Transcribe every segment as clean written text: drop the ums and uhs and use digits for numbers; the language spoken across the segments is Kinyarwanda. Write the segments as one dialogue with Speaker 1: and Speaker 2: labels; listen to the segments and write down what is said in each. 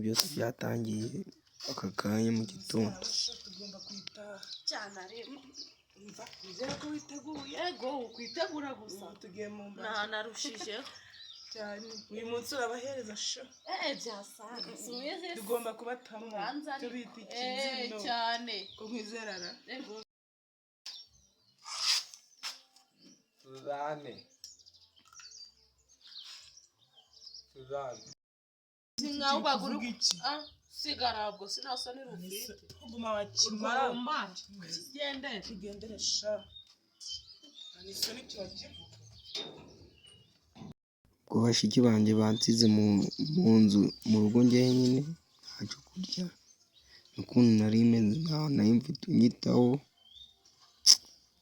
Speaker 1: byose byatangiye aka kanya mu gitondo.
Speaker 2: Tugomba kwitaha cyane ariko umva bizera ko witeguye. Yego kwitegura gusa tugiye mu mbana narushije cyane uyu munsi urabahereza sho byasanzwe tugomba kubatamo cyo bita ikizino cyane ko kwizerana.
Speaker 1: Suzanne
Speaker 2: singaho baguru sigara ubwo sinasa n'irufite kuguma bakimara kigendere sha aniso ni cyakivuga.
Speaker 1: Ubwo bashiki banjye bansize mu nzu mu rugo njyenyine ntacyo kurya n'ukuntu nari meze nkaho nari mfite unyitaho,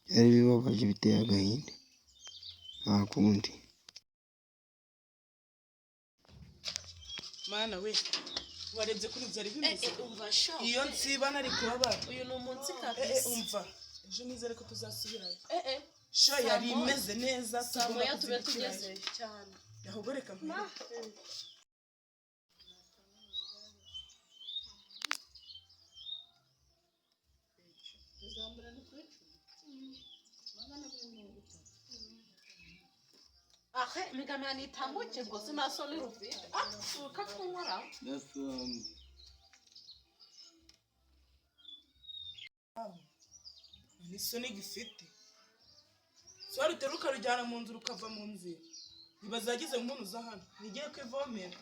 Speaker 1: byari bibabaje biteye agahinda nta kundi.
Speaker 2: Mana we warebye kuri byari bimeze iyo nsiba nari kubabara. Uyu ni umunsi kabisa umva ejo nizere ko tuzasubirayo. Sha yari imeze neza tugomba tube tugeze cyane ahubwo reka migamya nitambuke ngo sinaso n'irufite uka kunyara niso n'igifite swari teruka rujyana mu nzu rukava mu nzira bibazagize umuntu uza hano nigiye kwivomera.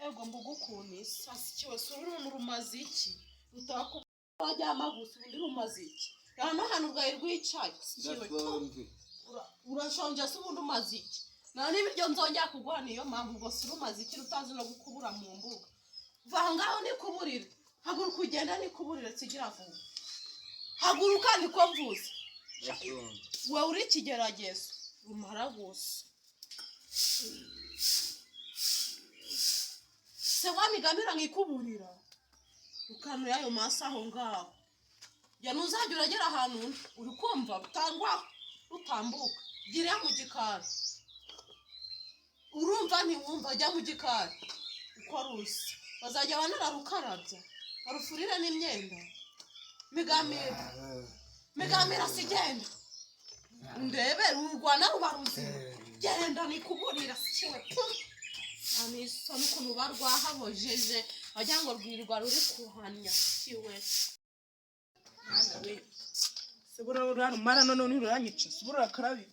Speaker 2: Ego mbugukuni sasi cyose uruntu rumaze iki utakubajyama gusa undi rumaze iki hano hano bwaye rwicaye urashonje se ubundi umaze iki nta n'ibiryo nzongera kuguha niyo mpamvu ngo si rumaze iki rutazi no gukubura mu mbuga va aho ngaho nikuburire haguruka ugenda nikuburire kigira vuba haguruka niko mvuze wowe uri ikigeragezo rumara gusa se wamigamira nkikuburira ukanu yayo maso aho ngaho ya ntuzajya uragera ahantu uri kumva utangwa utambuka gira mu gikari urumva ntiwumva jya mu gikari uko rusa bazajya banararukarabya barufurire n'imyenda migamira sigenda ndebe urwana rubaruzi genda nikuburira sikiwe aniso n'ukuntu barwahabojeje wagira ngo rwirirwa ruri kuhanya kiwe. Sebura urarumara none uranyica sebura karabi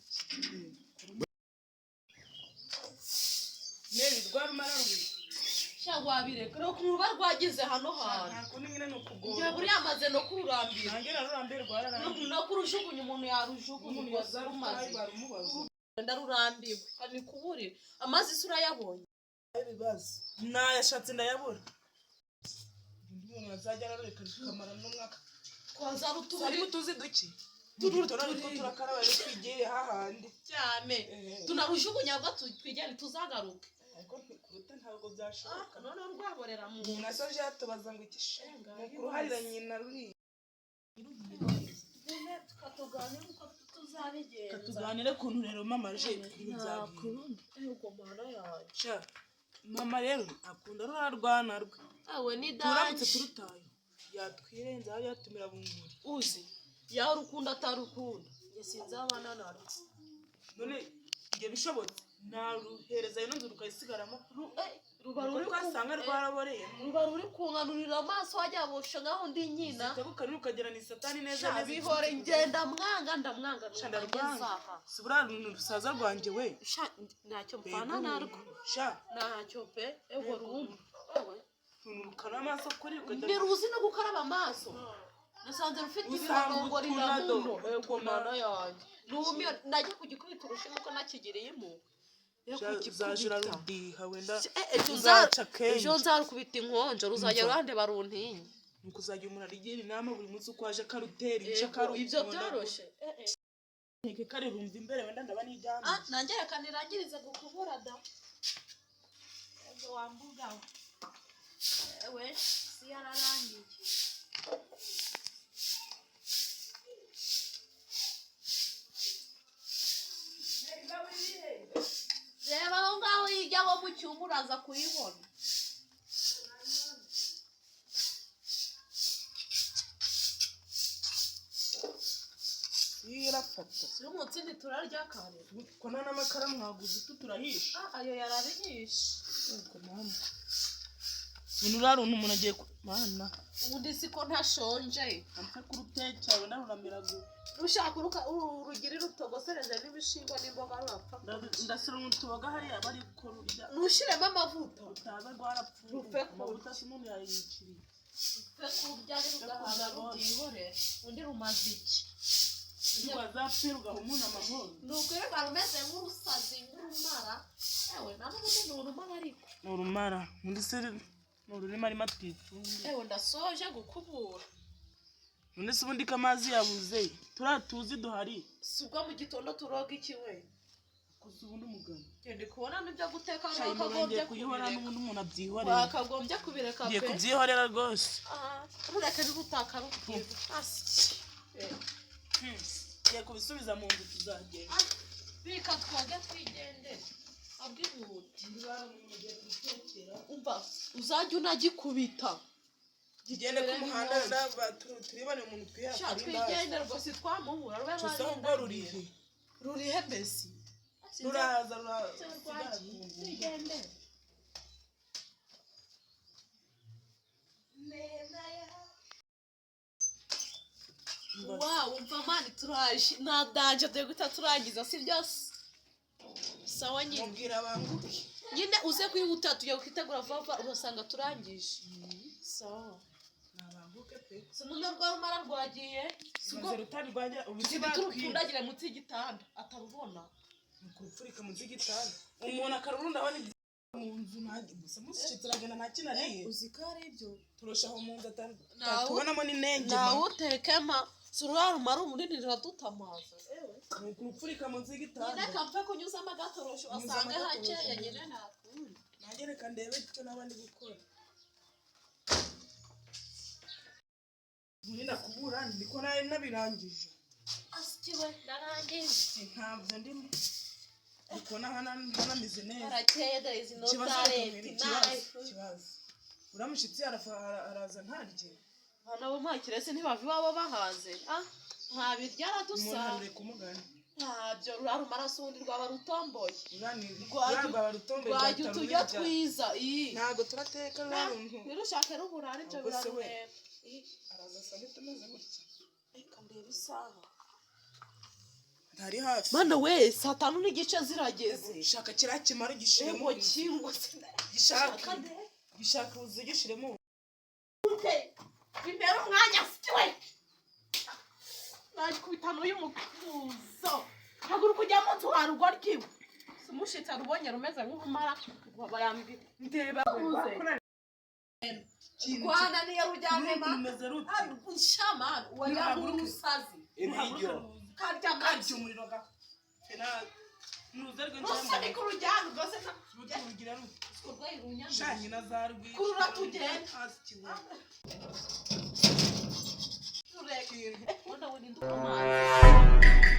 Speaker 2: neri rwarumara rubi shagwabireka no kuruba rwagize hano hano nako nyine no kugora ngiye buri yamaze no kururambira nangera rurambira rwarara no kurushugunya umuntu yarujugunya umuntu wazarumaze ndarurambiwe ari kuburira amazi isura yabonye ibibazo nayashatse ndayabura umuntu azajya arareka kamara n'umwaka twaza rutubari mutuzi duki turakaraba twigiye hahandi cyane tunarujugunya bwa twigene tuzagaruke ariko kuruta ntabwo byashoboka none rwaborera mu nasoje yatubaza ngo ikishenga mukuru harira nyina ruri tuganire kuntu rero mama je uko mana yaje mama rero akunda rurarwana rwe awe ni danje turamutse turutaye yatwirenza aho yatumira bunguri uzi yaho rukunda atarukunda yesinza abana naro none ngiye bishobotse naruhereza ino nzu rukayisigaramo ruba ruri kwasanga rwaraboreye ruba ruri kunganurira amaso wajya bosha ngaho ndi nyina zitabuka rukagera ni satani neza bihore ngenda mwanga ndamwanga ndangezaha sibura rusaza rwanje we ntacyo mpfana narwo ntacyo pe ego rumwe rukara amaso kuri ukagera ruzi no gukaraba amaso nasanze rufite ibirongori ndamuno ego mana yanjye numiyo najya kugikubita urushinge ko nakigiriyemo uzajura rudiha wenda uzaca kenshi ejo nzarukubita inkonjo ruzajya ruhande baruntinye nuko uzajya umuntu arigira inama buri munsi uko aje karutera ibyo byaroshe nike kare rumva imbere wenda ndaba nijyana nanjye kanirangirize gukubura da ego wambuga we si yararangiye
Speaker 3: cyumba uraza kuyibona.
Speaker 2: irafata
Speaker 3: Uyu munsi ntiturarya kare.
Speaker 2: kona n'amakara mwaguze tuturahisha
Speaker 3: Ayo yarabihishe.
Speaker 2: ubwo mama uraro umuntu agiye mana
Speaker 3: Ubundi siko ntashonje.
Speaker 2: ampa kurutekera naruramirago
Speaker 3: Rushaka urugiri rutogosereze n'ibishingwa n'imboga rurapfa.
Speaker 2: ndasira umutubaga hariya bari ko rurya
Speaker 3: Nushiremo amavuta.
Speaker 2: utaza rwarapfuye
Speaker 3: Rufe
Speaker 2: amavuta sinone yayiciriye
Speaker 3: kurya rugahaza rutihorera. Undi rumaze iki?
Speaker 2: wazapfira ugaha umuntu amahoro
Speaker 3: Nukwereka rumeze nk'urusazi nk'urumara. Ewe nanubundi ni urumara ariko.
Speaker 2: ni urumara undi se ni ururimi arimo atwitunga
Speaker 3: Ewe ndasoje gukubura.
Speaker 2: none se ubundi ko amazi yabuze turatuzi duhari
Speaker 3: Si ubwo mu gitondo turoga iki we?
Speaker 2: kuza ubundi umugabo
Speaker 3: Ndi kubona n'ibyo guteka
Speaker 2: ngiye kuyihora n'ubundi umuntu abyihorera
Speaker 3: wakagombye kubireka
Speaker 2: ngiye
Speaker 3: pe.
Speaker 2: kubyihorera rwose
Speaker 3: Rureke n'urutaka rubwiza.
Speaker 2: ngiye kubisubiza mu nzu tuzagenda
Speaker 3: Bika twoge twigendere. Abwihuti.
Speaker 2: ngiye kubitekera
Speaker 3: Umva uzajya unagikubita.
Speaker 2: tugende ku muhanda turibane umuntu twihera
Speaker 3: Sha twigendere rwose twamuhura rube
Speaker 2: gusa ubwo rurihe
Speaker 3: rurihe mbese.
Speaker 2: ruraza
Speaker 3: Twigendere. Wow, umva mani turaje. Nadanje tugiye guhita turangiza si byose. Sawa nyine.
Speaker 2: mubwira abanguke
Speaker 3: Nyine uze kwihuta tugiye kwitegura vuba urasanga turangije. Sawa.
Speaker 2: nabanguke pe
Speaker 3: Sinunda rwa rumara rwagiye.
Speaker 2: maze rutari rwajya ubuzi
Speaker 3: Turupfundagire munsi y'igitanda atarubona.
Speaker 2: kurupfurika munsi y'igitanda umuntu akarurunda abona mu nzu nanjye gusa mushyitsi turagenda nta kinariye
Speaker 3: Uzi ko ari ibyo.
Speaker 2: turushaho mu nzu tubonamo n'inenge
Speaker 3: Nawe utekema. Surura rumara umunini riradutamaza.
Speaker 2: ni ukurupfurika munsi y'igitanda
Speaker 3: Nyine kampe kunyuzamo agatorosho asange hakeya nyine nakunda.
Speaker 2: nanjye reka ndebe icyo naba ndi gukora muri nakubura ndiko nari nabirangije
Speaker 3: Asikiwe narangije.
Speaker 2: ntabyo ndimo ariko hanameze neza
Speaker 3: Harakeye dore izi notareti
Speaker 2: ikibazo uramushitsi araza ntarye
Speaker 3: hano bo makirese ntibavi babo bahaze. Ntabirya
Speaker 2: umuntu
Speaker 3: aradusa.
Speaker 2: ari kumugana
Speaker 3: Ntabyo rurarumara sundi rwaba rutomboye.
Speaker 2: rwaba rutombe
Speaker 3: Rwajya utujya twiza.
Speaker 2: ntago turateka ruraruntu
Speaker 3: Nirushake ruburara ibyo
Speaker 2: Ubwo se we?
Speaker 3: birarureba.
Speaker 2: araza asa n'itumeze gutya
Speaker 3: Reka ndebe isaha.
Speaker 2: ntari hafi
Speaker 3: Mana we 5:30 zirageze.
Speaker 2: shaka kiriya kimara gishiremo
Speaker 3: Ngo kingwa
Speaker 2: gishaka gishaka uzi gishiremo
Speaker 3: imbere umwanya sikiwe. Nakubita n'uyu mukuzo. Haguruka ujya mu nzu warugo ryiwe. Simushitsa rubonye rumeze nk'urumara bayambi ndeba kuze. Kwana niyo rujyamema.
Speaker 2: rumeze rute
Speaker 3: Ushama wajya urusazi.
Speaker 2: ibiryo
Speaker 3: Karya
Speaker 2: karya umuriro gafena nuze rw'injyamo
Speaker 3: Rusani kurujyana rwose
Speaker 2: rugira rute
Speaker 3: kurwaye runyama.
Speaker 2: shanyi na zarwi
Speaker 3: Kurura tugenda.
Speaker 2: hasi kiwe
Speaker 3: Tureke. Wenda we ninduka amazi.